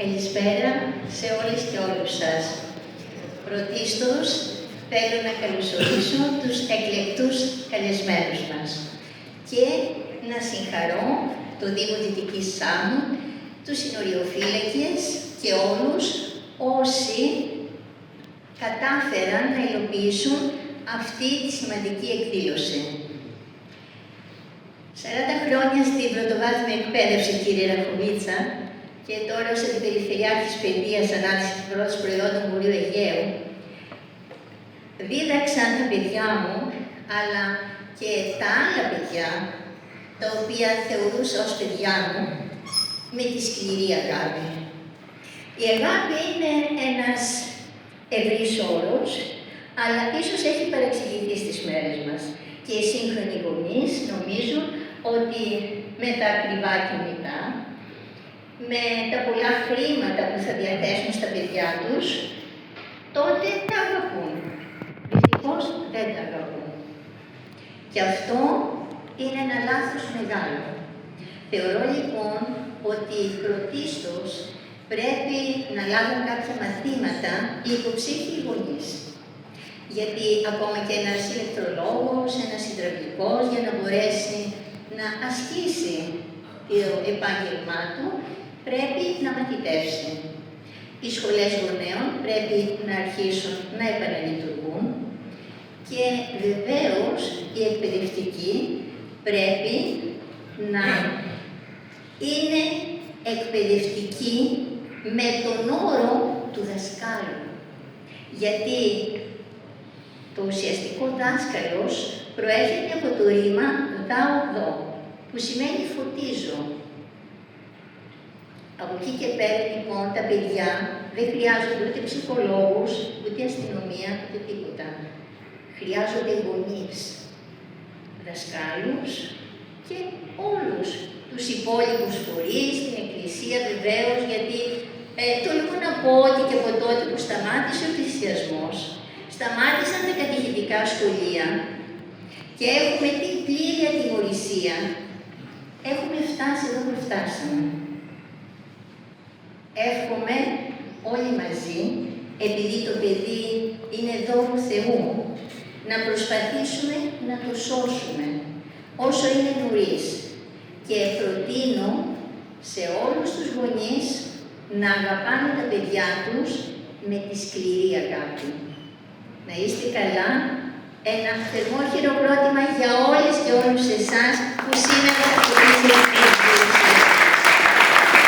Καλησπέρα σε όλες και όλους σας. Πρωτίστως, θέλω να καλωσορίσω τους εκλεκτούς καλεσμένους μας και να συγχαρώ το Δήμο Δυτικής Σάμου, τους συνοριοφύλακες και όλους όσοι κατάφεραν να υλοποιήσουν αυτή τη σημαντική εκδήλωση. 40 χρόνια στην πρωτοβάθμια εκπαίδευση, κύριε Ραχοβίτσα, και τώρα ως Αντιπεριφερειάρχης Παιδείας Ανάπτυξης πρώτης προϊόντων Βορείου Αιγαίου, δίδαξαν τα παιδιά μου, αλλά και τα άλλα παιδιά, τα οποία θεωρούσα ως παιδιά μου, με τη σκληρή αγάπη. Η αγάπη είναι ένας ευρύς όρος, αλλά ίσως έχει παρεξηγηθεί στις μέρες μας. Και οι σύγχρονοι γονείς νομίζουν ότι με τα ακριβά κινητά, με τα πολλά χρήματα που θα διαθέσουν στα παιδιά τους, τότε τα αγαπούν. Δυστυχώς δεν τα αγαπούν. Και αυτό είναι ένα λάθος μεγάλο. Θεωρώ λοιπόν ότι πρωτίστως πρέπει να λάβουν κάποια μαθήματα οι υποψήφιοι γονείς. Γιατί ακόμα και ένας ηλεκτρολόγος, ένας υδραυλικός, για να μπορέσει να ασκήσει το επάγγελμά του, πρέπει να μαθητεύσει. Οι σχολές γονέων πρέπει να αρχίσουν να επαναλειτουργούν και βεβαίως οι εκπαιδευτικοί πρέπει να είναι εκπαιδευτικοί με τον όρο του δασκάλου. Γιατί το ουσιαστικό δάσκαλος προέρχεται από το ρήμα δάω-δω, που σημαίνει φωτίζω. Από εκεί και πέρα λοιπόν τα παιδιά δεν χρειάζονται ούτε ψυχολόγους, ούτε αστυνομία, ούτε τίποτα. Χρειάζονται γονείς, δασκάλους και όλους τους υπόλοιπους φορείς, την Εκκλησία βεβαίως, γιατί τολμώ να πω ότι και από τότε που σταμάτησε ο εκκλησιασμός, σταμάτησαν τα κατηχητικά σχολεία και έχουμε την πλήρη ατιμωρησία. Έχουμε φτάσει εδώ που φτάσαμε. Εύχομαι όλοι μαζί, επειδή το παιδί είναι δώρο Θεού, να προσπαθήσουμε να το σώσουμε όσο είναι νωρίς. Και προτείνω σε όλους τους γονείς να αγαπάνε τα παιδιά τους με τη σκληρή αγάπη. Να είστε καλά. Ένα θερμό χειροκρότημα για όλες και όλους εσάς που σήμερα